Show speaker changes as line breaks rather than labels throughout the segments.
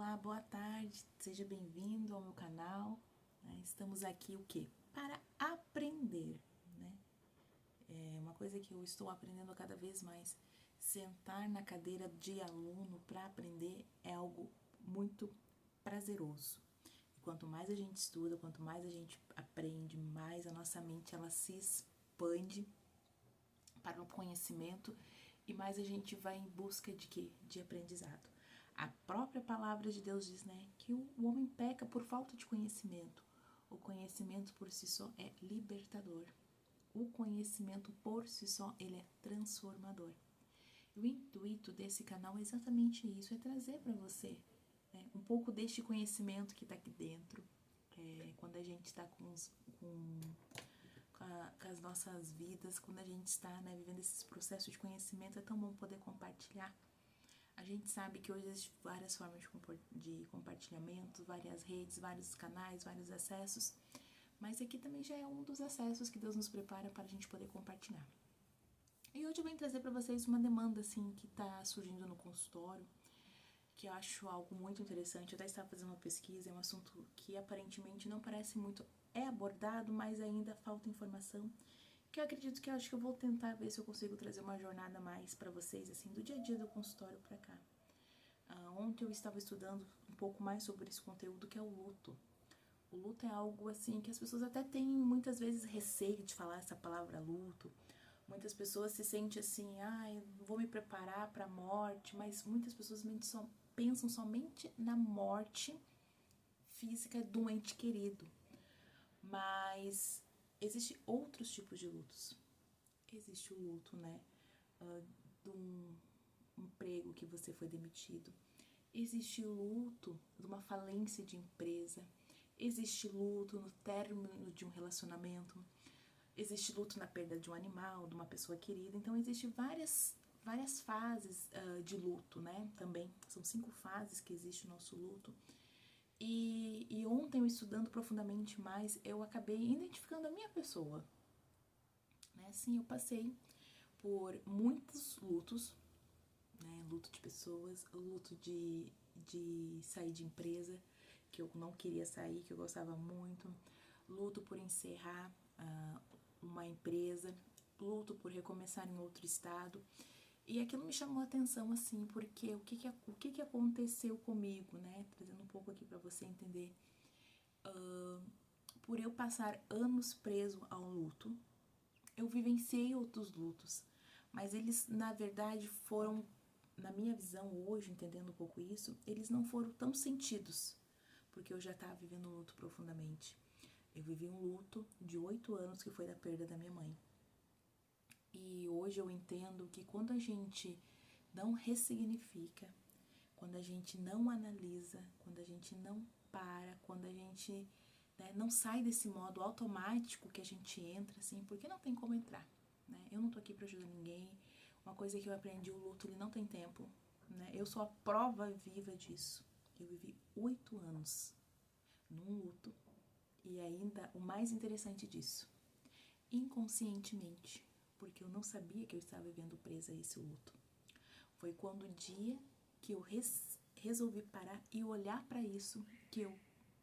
Olá, boa tarde, seja bem-vindo ao meu canal. Estamos aqui o quê? Para aprender, né? É uma coisa que eu estou aprendendo cada vez mais. Sentar na cadeira de aluno para aprender é algo muito prazeroso. E quanto mais a gente estuda, quanto mais a gente aprende, mais a nossa mente ela se expande para o conhecimento e mais a gente vai em busca de quê? De aprendizado. A própria palavra de Deus diz, né, que o homem peca por falta de conhecimento. O conhecimento por si só é libertador. O conhecimento por si só, ele é transformador. E o intuito desse canal é exatamente isso, é trazer para você um pouco deste conhecimento que está aqui dentro. Quando a gente está com as nossas vidas, quando a gente está vivendo esses processos de conhecimento, é tão bom poder compartilhar. A gente sabe que hoje existem várias formas de compartilhamento, várias redes, vários canais, vários acessos, mas aqui também já é um dos acessos que Deus nos prepara para a gente poder compartilhar. E hoje eu venho trazer para vocês uma demanda assim que está surgindo no consultório, que eu acho algo muito interessante. Eu até estava fazendo uma pesquisa, é um assunto que aparentemente não parece muito abordado, mas ainda falta informação, que eu acredito que eu acho que eu vou tentar ver se eu consigo trazer uma jornada mais para vocês, assim, do dia a dia do consultório para cá. Ontem eu estava estudando um pouco mais sobre esse conteúdo que é o luto. O luto é algo assim que as pessoas até têm muitas vezes receio de falar essa palavra luto. Muitas pessoas se sentem assim, vou me preparar para a morte, mas muitas pessoas pensam somente na morte física de um ente querido. Mas existem outros tipos de lutos. Existe o luto, de um emprego que você foi demitido. Existe o luto de uma falência de empresa. Existe luto no término de um relacionamento. Existe luto na perda de um animal, de uma pessoa querida. Então, existem várias fases de luto, né? Também são 5 fases que existe o nosso luto. E ontem, eu estudando profundamente mais, eu acabei identificando a minha pessoa. Sim, eu passei por muitos lutos, luto de pessoas, luto de sair de empresa, que eu não queria sair, que eu gostava muito, luto por encerrar uma empresa, luto por recomeçar em outro estado. E aquilo me chamou a atenção, assim, porque o que aconteceu comigo, Trazendo um pouco aqui para você entender. Por eu passar anos preso ao luto, eu vivenciei outros lutos, mas eles, na verdade, foram, na minha visão hoje, entendendo um pouco isso, eles não foram tão sentidos, porque eu já estava vivendo um luto profundamente. Eu vivi um luto de 8 anos, que foi da perda da minha mãe. E hoje eu entendo que quando a gente não ressignifica, quando a gente não analisa, quando a gente não para, quando a gente não sai desse modo automático que a gente entra, assim, porque não tem como entrar, Eu não tô aqui pra ajudar ninguém. Uma coisa que eu aprendi, o luto, ele não tem tempo, Eu sou a prova viva disso. Eu vivi 8 anos num luto e ainda o mais interessante disso, inconscientemente, porque eu não sabia que eu estava vivendo presa a esse luto. Foi quando o dia que eu resolvi parar e olhar para isso que eu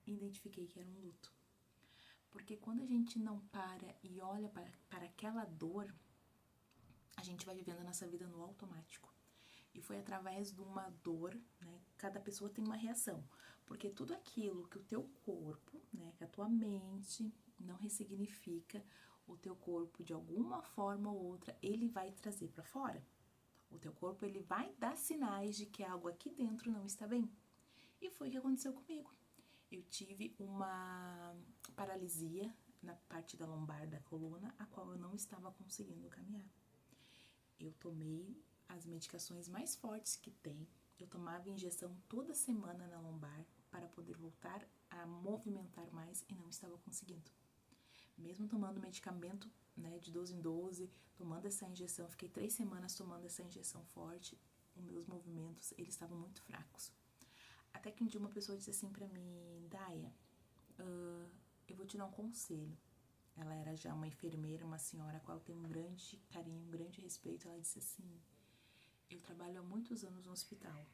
identifiquei que era um luto. Porque quando a gente não para e olha para aquela dor, a gente vai vivendo a nossa vida no automático. E foi através de uma dor, Cada pessoa tem uma reação. Porque tudo aquilo que o teu corpo, que a tua mente não ressignifica, o teu corpo, de alguma forma ou outra, ele vai trazer para fora. O teu corpo, ele vai dar sinais de que algo aqui dentro não está bem. E foi o que aconteceu comigo. Eu tive uma paralisia na parte da lombar da coluna, a qual eu não estava conseguindo caminhar. Eu tomei as medicações mais fortes que tem. Eu tomava injeção toda semana na lombar para poder voltar a movimentar mais e não estava conseguindo. Mesmo tomando medicamento, de 12 em 12, tomando essa injeção, fiquei 3 semanas tomando essa injeção forte, os meus movimentos, eles estavam muito fracos. Até que um dia uma pessoa disse assim pra mim, Daia, eu vou te dar um conselho. Ela era já uma enfermeira, uma senhora a qual eu tenho um grande carinho, um grande respeito. Ela disse assim, eu trabalho há muitos anos no hospital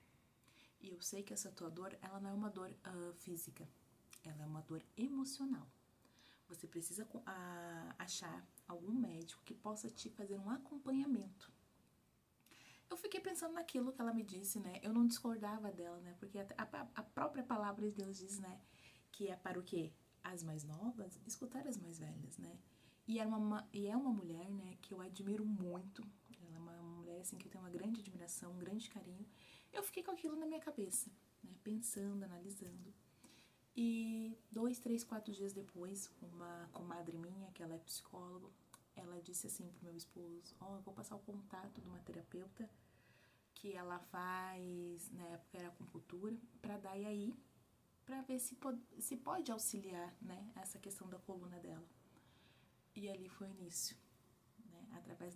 E eu sei que essa tua dor, ela não é uma dor física, ela é uma dor emocional. Você precisa achar algum médico que possa te fazer um acompanhamento. Eu fiquei pensando naquilo que ela me disse, né? Eu não discordava dela, né? Porque a própria palavra de Deus diz, né? Que é para o quê? As mais novas escutar as mais velhas, né? E é uma mulher, né? Que eu admiro muito. Ela é uma mulher, assim, que eu tenho uma grande admiração, um grande carinho. Eu fiquei com aquilo na minha cabeça, né? Pensando, analisando. E 2, 3, 4 dias depois, uma comadre minha, que ela é psicóloga, ela disse assim pro meu esposo: eu vou passar o contato de uma terapeuta que ela faz, na época era acupuntura, pra dar e aí, pra ver se pode auxiliar, né, essa questão da coluna dela. E ali foi o início, né, através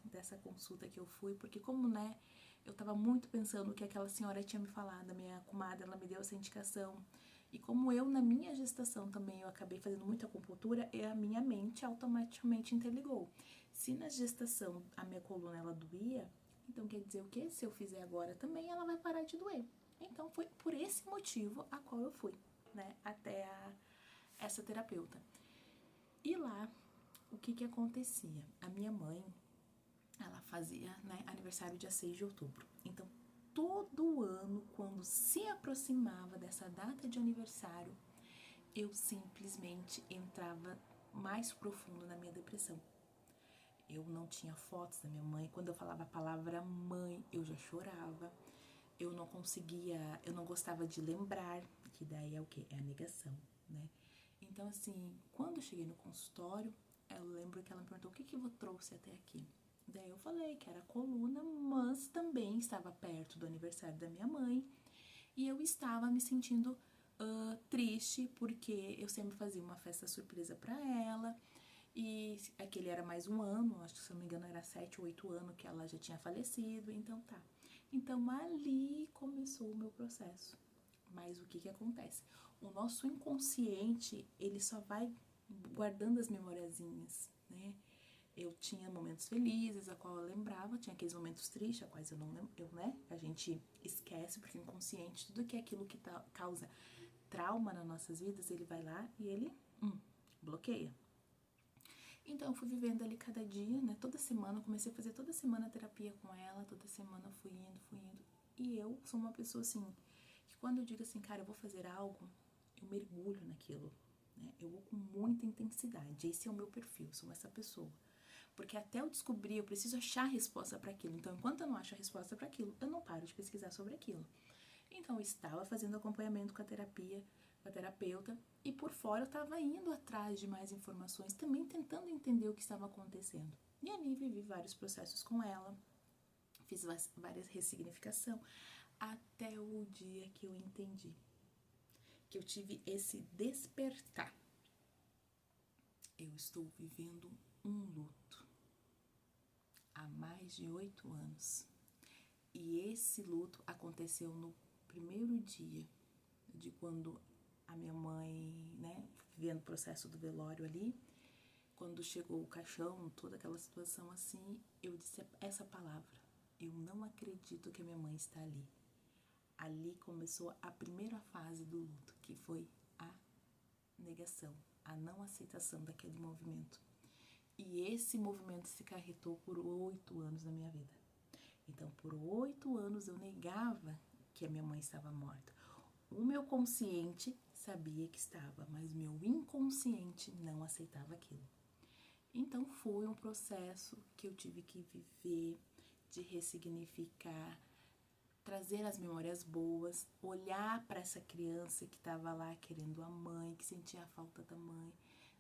dessa consulta que eu fui, porque como, né, eu tava muito pensando o que aquela senhora tinha me falado, a minha comadre, ela me deu essa indicação. E como eu, na minha gestação também, eu acabei fazendo muita acupuntura, e a minha mente automaticamente interligou. Se na gestação a minha coluna, ela doía, então quer dizer o quê? Se eu fizer agora também, ela vai parar de doer. Então foi por esse motivo a qual eu fui, né, até essa terapeuta. E lá, o que acontecia? A minha mãe, ela fazia, né, aniversário dia 6 de outubro. Então, todo ano, quando se aproximava dessa data de aniversário, eu simplesmente entrava mais profundo na minha depressão. Eu não tinha fotos da minha mãe. Quando eu falava a palavra mãe, eu já chorava. Eu não conseguia, eu não gostava de lembrar, que daí é o quê? É a negação, né? Então, assim, quando eu cheguei no consultório, eu lembro que ela me perguntou: o que eu trouxe até aqui? Daí eu falei que era a coluna, mas também estava perto do aniversário da minha mãe. E eu estava me sentindo triste, porque eu sempre fazia uma festa surpresa para ela. E aquele era mais um ano, acho que se não me engano era 7 ou 8 anos que ela já tinha falecido, então tá. Então ali começou o meu processo. Mas o que acontece? O nosso inconsciente, ele só vai guardando as memoriazinhas, né? Eu tinha momentos felizes, a qual eu lembrava, tinha aqueles momentos tristes, a quais eu não lembro, né? A gente esquece, porque o inconsciente, tudo que é aquilo que causa trauma nas nossas vidas, ele vai lá e ele bloqueia. Então eu fui vivendo ali cada dia, né? Toda semana, eu comecei a fazer toda semana terapia com ela, toda semana eu fui indo. E eu sou uma pessoa assim, que quando eu digo assim, cara, eu vou fazer algo, eu mergulho naquilo, né? Eu vou com muita intensidade, esse é o meu perfil, eu sou essa pessoa. Porque até eu descobrir, eu preciso achar a resposta para aquilo. Então, enquanto eu não acho a resposta para aquilo, eu não paro de pesquisar sobre aquilo. Então, eu estava fazendo acompanhamento com a terapia, com a terapeuta, e por fora eu estava indo atrás de mais informações, também tentando entender o que estava acontecendo. E ali vivi vários processos com ela, fiz várias ressignificação, até o dia que eu entendi, que eu tive esse despertar. Eu estou vivendo um luto há mais de 8 anos. E esse luto aconteceu no primeiro dia de quando a minha mãe, né, vivendo o processo do velório ali, quando chegou o caixão, toda aquela situação assim, eu disse essa palavra: eu não acredito que a minha mãe está ali. Ali começou a primeira fase do luto, que foi a negação, a não aceitação daquele movimento. E esse movimento se acarretou por 8 anos na minha vida. Então, por 8 anos eu negava que a minha mãe estava morta. O meu consciente sabia que estava, mas meu inconsciente não aceitava aquilo. Então, foi um processo que eu tive que viver, de ressignificar, trazer as memórias boas, olhar para essa criança que estava lá querendo a mãe, que sentia a falta da mãe.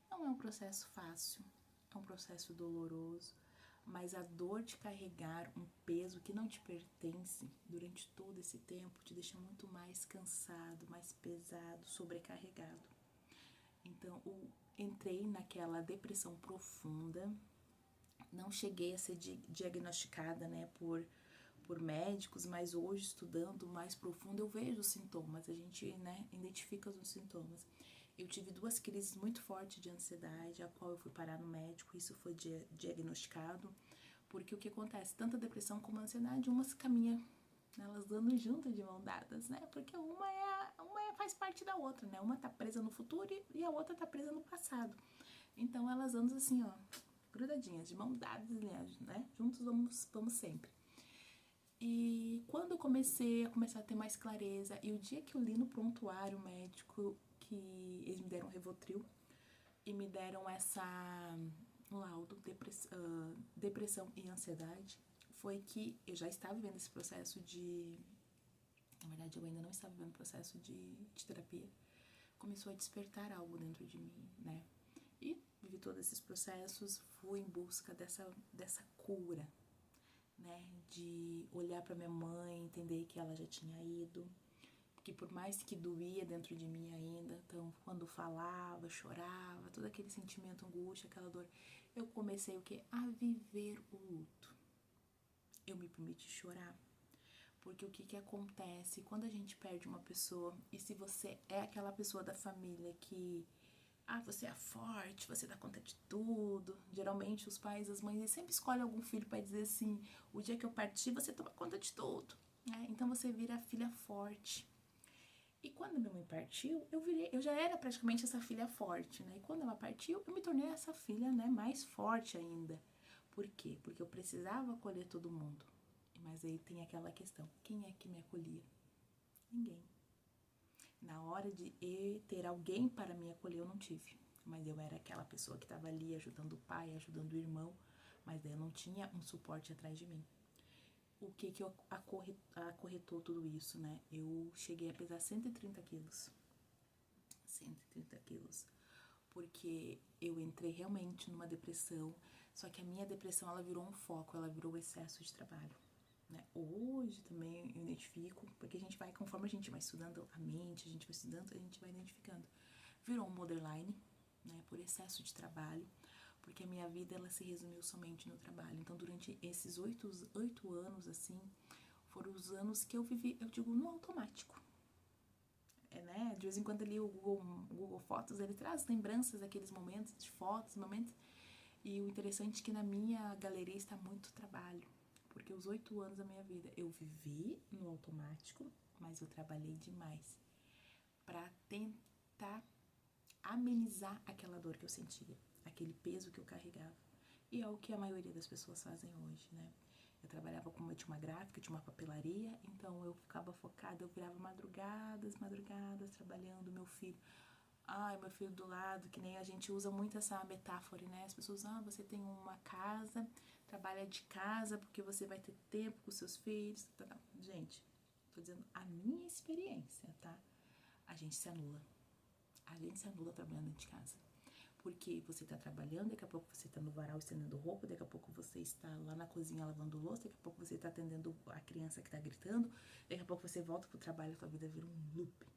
Não é um processo fácil, é um processo doloroso, mas a dor de carregar um peso que não te pertence durante todo esse tempo te deixa muito mais cansado, mais pesado, sobrecarregado. Então, entrei naquela depressão profunda, não cheguei a ser diagnosticada, né, por médicos, mas hoje, estudando mais profundo, eu vejo os sintomas, a gente, né, identifica os sintomas. Eu tive 2 crises muito fortes de ansiedade, a qual eu fui parar no médico, isso foi diagnosticado, porque o que acontece, tanto a depressão como a ansiedade, uma se caminha Elas andam juntas de mão dadas, né? Porque faz parte da outra, né? Uma tá presa no futuro e a outra tá presa no passado. Então elas andam assim, ó, grudadinhas, de mão dadas, né? Juntos vamos sempre. E quando eu comecei a ter mais clareza, e o dia que eu li no prontuário médico que eles me deram Rivotril e me deram um laudo, depressão e ansiedade, foi que eu já estava vivendo esse processo de... Na verdade, eu ainda não estava vivendo o processo de terapia. Começou a despertar algo dentro de mim, né? E vivi todos esses processos, fui em busca dessa cura, né? De olhar para minha mãe, entender que ela já tinha ido, que por mais que doía dentro de mim ainda, então quando falava, chorava, todo aquele sentimento, angústia, aquela dor, eu comecei o quê? A viver o luto. Eu me permiti chorar. Porque o que acontece quando a gente perde uma pessoa, e se você é aquela pessoa da família que, você é forte, você dá conta de tudo, geralmente os pais, as mães, eles sempre escolhem algum filho para dizer assim, o dia que eu partir, você toma conta de tudo, né? Então você vira a filha forte. E quando minha mãe partiu, eu já era praticamente essa filha forte, né? E quando ela partiu, eu me tornei essa filha, né, mais forte ainda. Por quê? Porque eu precisava acolher todo mundo. Mas aí tem aquela questão, quem é que me acolhia? Ninguém. Na hora de ter alguém para me acolher, eu não tive. Mas eu era aquela pessoa que estava ali ajudando o pai, ajudando o irmão, mas daí eu não tinha um suporte atrás de mim. O que acorretou tudo isso, né? Eu cheguei a pesar 130 quilos. 130 quilos. Porque eu entrei realmente numa depressão, só que a minha depressão, ela virou um foco, ela virou o excesso de trabalho. Né? Hoje também eu identifico, porque a gente vai, conforme a gente vai estudando a mente, a gente vai estudando, a gente vai identificando. Virou um borderline, né, por excesso de trabalho, porque a minha vida ela se resumiu somente no trabalho. Então, durante esses 8 anos, assim, foram os anos que eu vivi, eu digo, no automático. Né? De vez em quando ali o Google Fotos, ele traz lembranças daqueles momentos, de fotos, momentos. E o interessante é que na minha galeria está muito trabalho. Porque os 8 anos da minha vida eu vivi no automático, mas eu trabalhei demais para tentar amenizar aquela dor que eu sentia, aquele peso que eu carregava. E é o que a maioria das pessoas fazem hoje, né? Eu trabalhava eu tinha uma gráfica, tinha uma papelaria, então eu ficava focada, eu virava madrugadas, trabalhando, meu filho. Meu filho do lado, que nem a gente usa muito essa metáfora, né? As pessoas, você tem uma casa, trabalha de casa porque você vai ter tempo com seus filhos, tá. Gente, tô dizendo a minha experiência, tá? A gente se anula. A gente se anula trabalhando dentro de casa. Porque você tá trabalhando, daqui a pouco você tá no varal estendendo roupa, daqui a pouco você está lá na cozinha lavando louça, daqui a pouco você tá atendendo a criança que tá gritando, daqui a pouco você volta pro trabalho e sua vida vira um loop.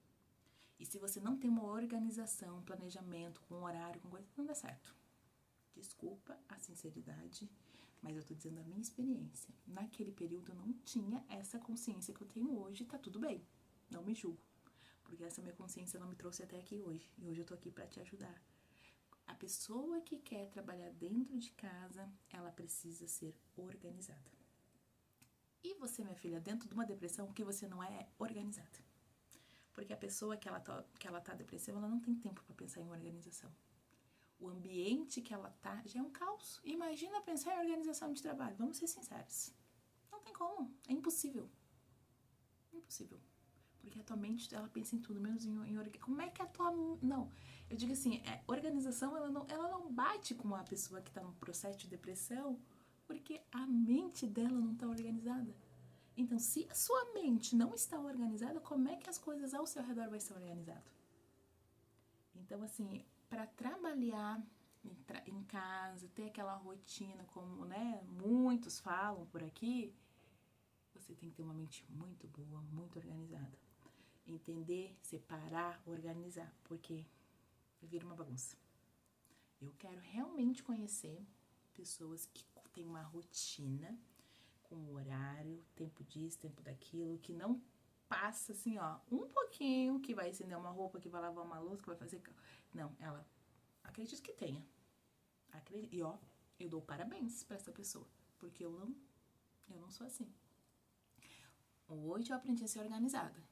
E se você não tem uma organização, um planejamento, com um horário, com coisa, não dá certo. Desculpa a sinceridade, mas eu tô dizendo a minha experiência. Naquele período eu não tinha essa consciência que eu tenho hoje, tá tudo bem. Não me julgo. Porque essa minha consciência não me trouxe até aqui hoje. E hoje eu tô aqui pra te ajudar. A pessoa que quer trabalhar dentro de casa, ela precisa ser organizada. E você, minha filha, dentro de uma depressão, que você não é organizada. Porque a pessoa que ela tá depressiva, ela não tem tempo para pensar em organização. O ambiente que ela tá já é um caos. Imagina pensar em organização de trabalho. Vamos ser sinceros. Não tem como. É impossível. Impossível. Porque a tua mente, ela pensa em tudo, menos em organização. Como é que a tua... Não. Eu digo assim, organização, ela não bate com a pessoa que tá num processo de depressão, porque a mente dela não tá organizada. Então, se a sua mente não está organizada, como é que as coisas ao seu redor vão estar organizadas? Então, assim, para trabalhar em casa, ter aquela rotina, como, né, muitos falam por aqui, você tem que ter uma mente muito boa, muito organizada. Entender, separar, organizar, porque vira uma bagunça. Eu quero realmente conhecer pessoas que têm uma rotina, com horário, tempo disso, tempo daquilo, que não passa assim, ó, um pouquinho, que vai estender uma roupa, que vai lavar uma louça, que vai fazer... Não, ela, acredito que tenha. E ó, eu dou parabéns pra essa pessoa, porque eu não sou assim. Hoje eu aprendi a ser organizada,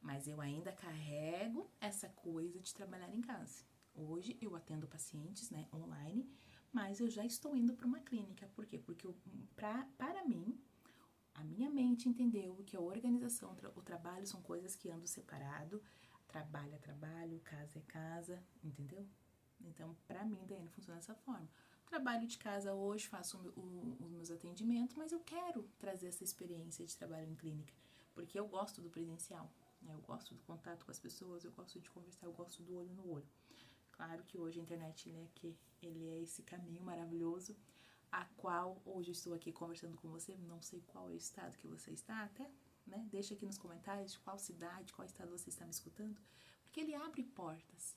mas eu ainda carrego essa coisa de trabalhar em casa. Hoje eu atendo pacientes, né, online, mas eu já estou indo para uma clínica. Por quê? Porque para mim, a minha mente entendeu que a organização, o trabalho são coisas que andam separado. Trabalho é trabalho, casa é casa, entendeu? Então, para mim, Daiane, funciona dessa forma. Trabalho de casa hoje, faço os meus atendimentos, mas eu quero trazer essa experiência de trabalho em clínica, porque eu gosto do presencial, né? Eu gosto do contato com as pessoas, eu gosto de conversar, eu gosto do olho no olho. Claro que hoje a internet, né, ele é esse caminho maravilhoso, a qual hoje eu estou aqui conversando com você, não sei qual é o estado que você está até, né? Deixa aqui nos comentários de qual cidade, qual estado você está me escutando, porque ele abre portas.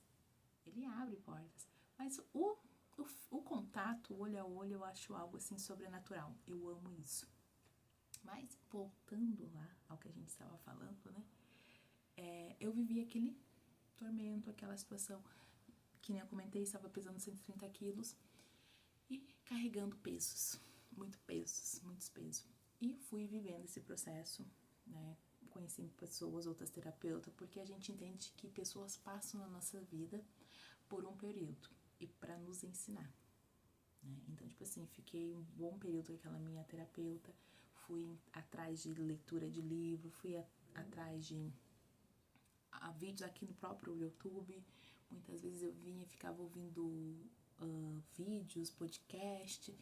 Ele abre portas. Mas o contato, o olho a olho, eu acho algo assim sobrenatural. Eu amo isso. Mas voltando lá ao que a gente estava falando, né? Eu vivi aquele tormento, aquela situação que nem eu comentei, estava pesando 130 quilos e carregando pesos, muitos pesos. E fui vivendo esse processo, né? Conheci pessoas, outras terapeutas, porque a gente entende que pessoas passam na nossa vida por um período e para nos ensinar, né? Então, tipo assim, fiquei um bom período com aquela minha terapeuta, fui atrás de leitura de livro, fui atrás de vídeos aqui no próprio YouTube. Muitas vezes eu vinha e ficava ouvindo vídeos, podcast,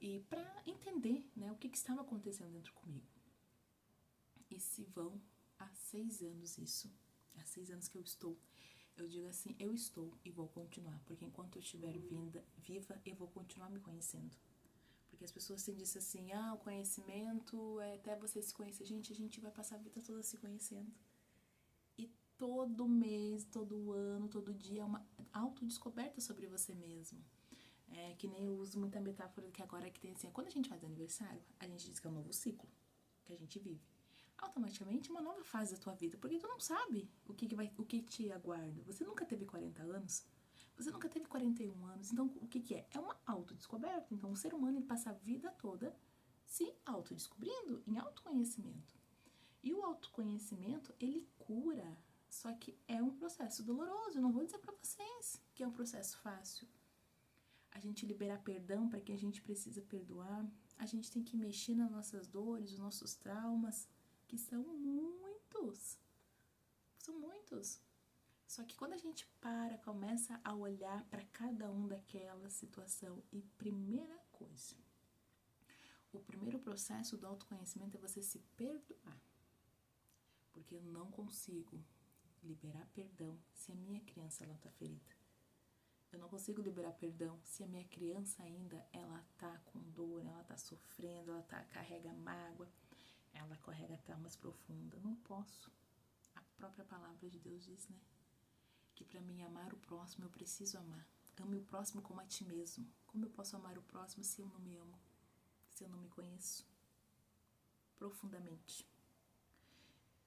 e para entender, né, o que estava acontecendo dentro comigo. E se vão há 6 anos isso, há 6 anos que eu estou. Eu digo assim, eu estou e vou continuar, porque enquanto eu estiver viva, eu vou continuar me conhecendo. Porque as pessoas têm dito assim, o conhecimento é até você se conhecer. Gente, a gente vai passar a vida toda se conhecendo. E todo mês, todo ano, todo dia é uma autodescoberta sobre você mesmo. É que nem eu uso muita metáfora que agora que tem assim, quando a gente faz aniversário, a gente diz que é um novo ciclo que a gente vive. Automaticamente uma nova fase da tua vida, porque tu não sabe o que te aguarda. Você nunca teve 40 anos, você nunca teve 41 anos, então o que é? É uma autodescoberta. Então o ser humano ele passa a vida toda se autodescobrindo em autoconhecimento. E o autoconhecimento, ele cura, só que é um processo doloroso. Eu não vou dizer para vocês que é um processo fácil. A gente liberar perdão para quem a gente precisa perdoar, a gente tem que mexer nas nossas dores, os nossos traumas, que são muitos. São muitos. Só que quando a gente começa a olhar para cada um daquela situação, e primeira coisa, o primeiro processo do autoconhecimento é você se perdoar. Porque eu não consigo liberar perdão se a minha criança ela tá ferida. Eu não consigo liberar perdão se a minha criança ainda ela tá com dor, ela tá sofrendo, ela carrega mágoa, ela carrega traumas profundas. Não posso. A própria palavra de Deus diz, né? Que para mim amar o próximo eu preciso amar. Ame o próximo como a ti mesmo. Como eu posso amar o próximo se eu não me amo? Se eu não me conheço profundamente?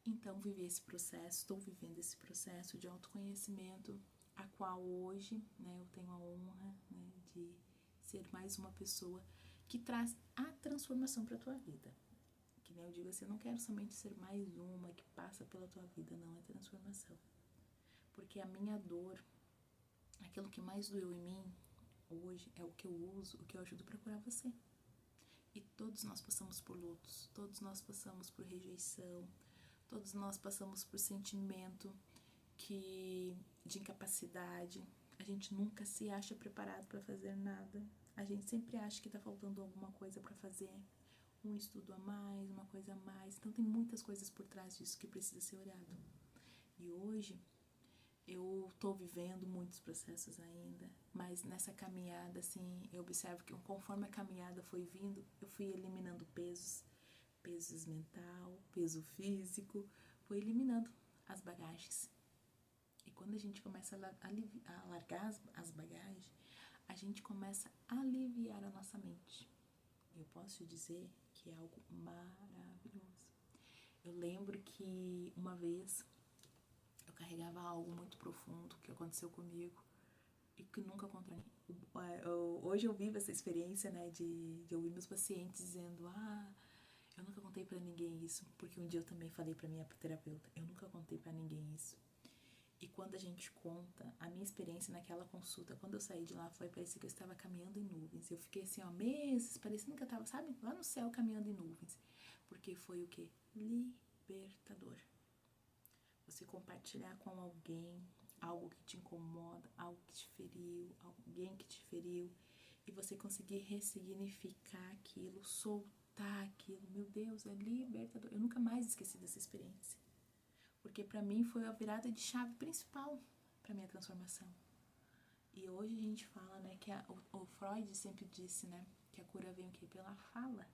Então, vivi esse processo, estou vivendo esse processo de autoconhecimento, a qual hoje, né, eu tenho a honra, né, de ser mais uma pessoa que traz a transformação para a tua vida. Que nem eu digo assim, eu não quero somente ser mais uma que passa pela tua vida, não, é transformação. Porque a minha dor, aquilo que mais doeu em mim, hoje é o que eu uso, o que eu ajudo para curar você. E todos nós passamos por lutos, todos nós passamos por rejeição, todos nós passamos por sentimento de incapacidade. A gente nunca se acha preparado para fazer nada. A gente sempre acha que está faltando alguma coisa para fazer. Um estudo a mais, uma coisa a mais. Então tem muitas coisas por trás disso que precisa ser olhado. E hoje eu estou vivendo muitos processos ainda, mas nessa caminhada, assim, eu observo que conforme a caminhada foi vindo, eu fui eliminando pesos mental, peso físico, fui eliminando as bagagens. E quando a gente começa a largar as bagagens, a gente começa a aliviar a nossa mente. Eu posso dizer que é algo maravilhoso. Eu lembro que uma vez eu carregava algo muito profundo que aconteceu comigo e que nunca contei. Hoje eu vivo essa experiência, né, de ouvir meus pacientes dizendo, Eu nunca contei pra ninguém isso, porque um dia eu também falei pra minha terapeuta, eu nunca contei pra ninguém isso. E quando a gente conta, a minha experiência naquela consulta, quando eu saí de lá, parecia que eu estava caminhando em nuvens. Eu fiquei assim, ó, meses, parecendo que eu estava, sabe, lá no céu caminhando em nuvens. Porque foi o quê? Libertador. Você compartilhar com alguém algo que te incomoda, algo que te feriu, alguém que te feriu, e você conseguir ressignificar aquilo, soltar aquilo. Meu Deus, é libertador. Eu nunca mais esqueci dessa experiência. Porque pra mim foi a virada de chave principal pra minha transformação. E hoje a gente fala, né, que o Freud sempre disse, né, que a cura vem o quê? Pela fala.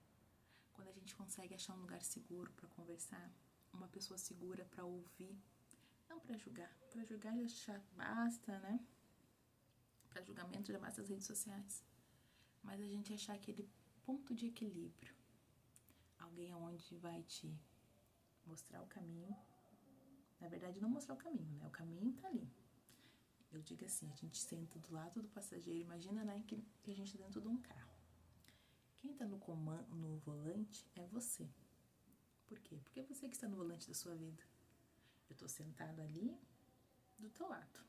Quando a gente consegue achar um lugar seguro pra conversar, uma pessoa segura pra ouvir, não pra julgar. Pra julgar já basta, né? Pra julgamento já basta as redes sociais. Mas a gente achar aquele ponto de equilíbrio. Alguém aonde vai te mostrar o caminho. Na verdade, não mostrar o caminho, né? O caminho tá ali. Eu digo assim, a gente senta do lado do passageiro, imagina, né, que a gente tá dentro de um carro. Quem tá no volante é você. Por quê? Porque é você que está no volante da sua vida. Eu tô sentado ali do teu lado,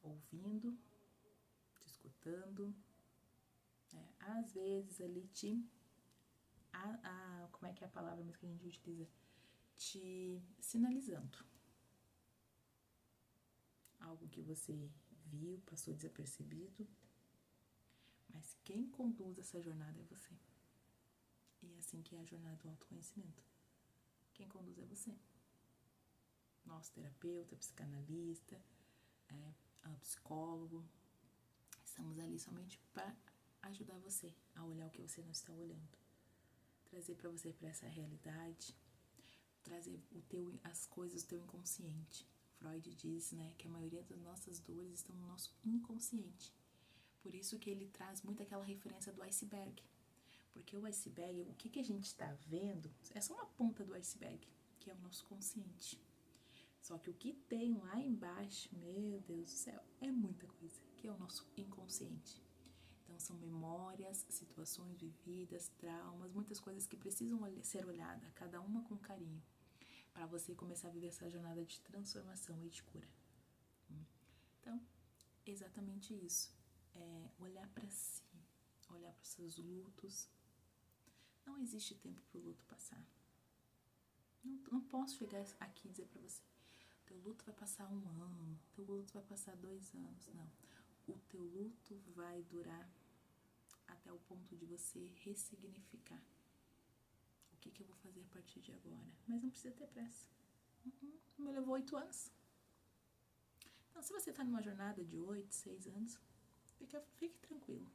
ouvindo, te escutando, às vezes ali como é que é a palavra mesmo que a gente utiliza? Te sinalizando. Algo que você viu, passou desapercebido, mas quem conduz essa jornada é você. E é assim que é a jornada do autoconhecimento. Quem conduz é você. Nosso terapeuta, psicanalista, psicólogo. Estamos ali somente para ajudar você a olhar o que você não está olhando. Trazer para você para essa realidade. Trazer as coisas do teu inconsciente. Freud diz, né, que a maioria das nossas dores estão no nosso inconsciente. Por isso que ele traz muito aquela referência do iceberg. Porque o iceberg, o que a gente está vendo, é só uma ponta do iceberg, que é o nosso consciente. Só que o que tem lá embaixo, meu Deus do céu, é muita coisa, que é o nosso inconsciente. Então são memórias, situações vividas, traumas, muitas coisas que precisam ser olhadas, cada uma com carinho, para você começar a viver essa jornada de transformação e de cura. Então, exatamente isso. Olhar para si, olhar para os seus lutos. Não existe tempo para o luto passar. Não posso chegar aqui e dizer para você, teu luto vai passar 1 ano, teu luto vai passar 2 anos. Não. O teu luto vai durar até o ponto de você ressignificar. O que eu vou fazer a partir de agora? Mas não precisa ter pressa. Me levou 8 anos. Então, se você está numa jornada de 8, 6 anos, fique tranquilo.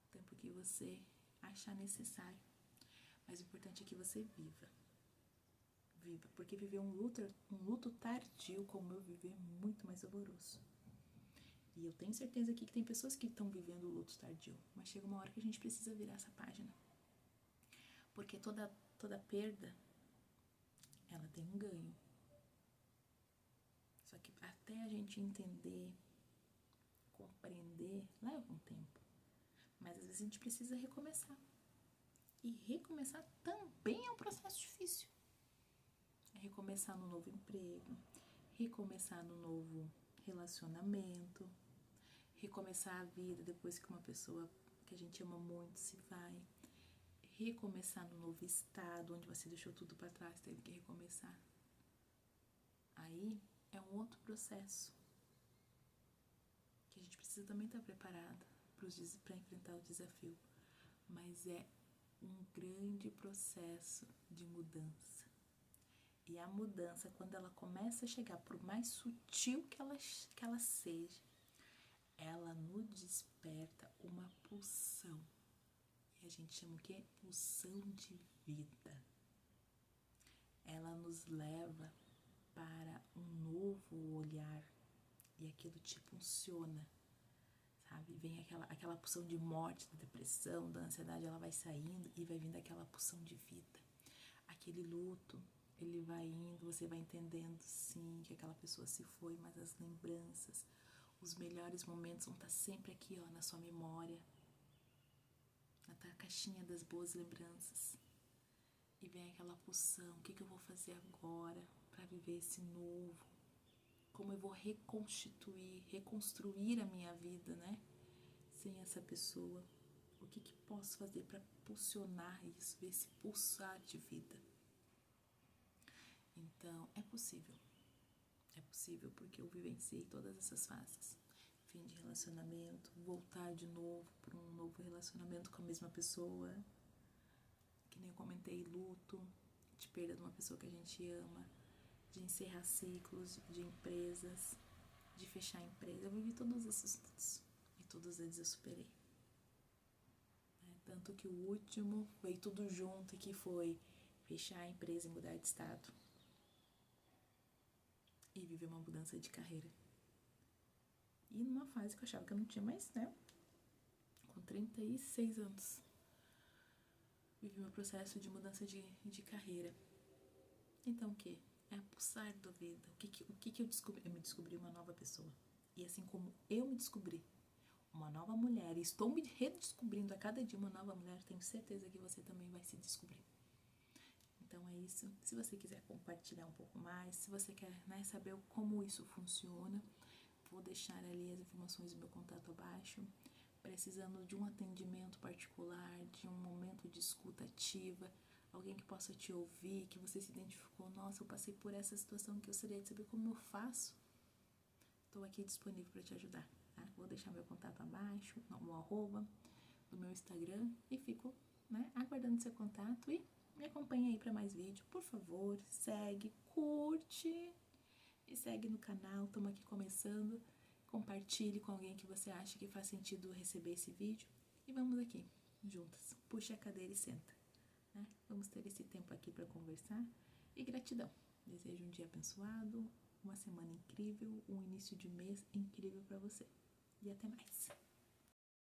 O tempo que você achar necessário. Mas o importante é que você viva. Viva. Porque viver um luto tardio como eu vivi é muito mais doloroso. E eu tenho certeza aqui que tem pessoas que estão vivendo o luto tardio. Mas chega uma hora que a gente precisa virar essa página. Porque toda perda, ela tem um ganho. Só que até a gente entender, compreender, leva um tempo. Mas às vezes a gente precisa recomeçar. E recomeçar também é um processo difícil. É recomeçar no novo emprego, recomeçar no novo relacionamento, recomeçar a vida depois que uma pessoa que a gente ama muito se vai, recomeçar no novo estado, onde você deixou tudo para trás, teve que recomeçar. Aí é um outro processo que a gente precisa também estar preparado para enfrentar o desafio, mas é um grande processo de mudança. E a mudança, quando ela começa a chegar, por mais sutil que ela seja, ela nos desperta uma pulsão. E a gente chama o quê? Pulsão de vida. Ela nos leva para um novo olhar e aquilo te impulsiona, sabe? Vem aquela pulsão de morte, da depressão, da ansiedade, ela vai saindo e vai vindo aquela pulsão de vida. Aquele luto, ele vai indo, você vai entendendo sim que aquela pessoa se foi, mas as lembranças, os melhores momentos vão estar sempre aqui, ó, na sua memória, na caixinha das boas lembranças. e vem aquela pulsão, o que eu vou fazer agora para viver esse novo? Como eu vou reconstruir a minha vida, né? Sem essa pessoa. O que posso fazer para pulsionar isso, esse pulsar de vida? Então, é possível. É possível porque eu vivenciei todas essas fases. Fim de relacionamento, voltar de novo para um novo relacionamento com a mesma pessoa. Que nem eu comentei, luto, de perda de uma pessoa que a gente ama, de encerrar ciclos de empresas, de fechar a empresa. Eu vivi todos esses lutos e todos eles eu superei. Tanto que o último veio tudo junto, que foi fechar a empresa e mudar de estado. E viver uma mudança de carreira. E numa fase que eu achava que eu não tinha mais, né? Com 36 anos. Vivi meu processo de mudança de carreira. Então o que? É a pulsar da vida. O que eu descobri? Eu me descobri uma nova pessoa. E assim como eu me descobri uma nova mulher, e estou me redescobrindo a cada dia uma nova mulher, tenho certeza que você também vai se descobrir. Então é isso. Se você quiser compartilhar um pouco mais, se você quer, né, saber como isso funciona, vou deixar ali as informações do meu contato abaixo. Precisando de um atendimento particular, de um momento de escuta ativa, alguém que possa te ouvir, que você se identificou, nossa, eu passei por essa situação que eu gostaria de saber como eu faço. Estou aqui disponível para te ajudar. Tá? Vou deixar meu contato abaixo, o arroba do meu Instagram e fico, né, aguardando seu contato e me acompanha aí para mais vídeo. Por favor, segue, curte e segue no canal. Estamos aqui começando. Compartilhe com alguém que você acha que faz sentido receber esse vídeo. E vamos aqui, juntas. Puxa a cadeira e senta. Né? Vamos ter esse tempo aqui para conversar. E gratidão. Desejo um dia abençoado, uma semana incrível, um início de mês incrível para você. E até mais.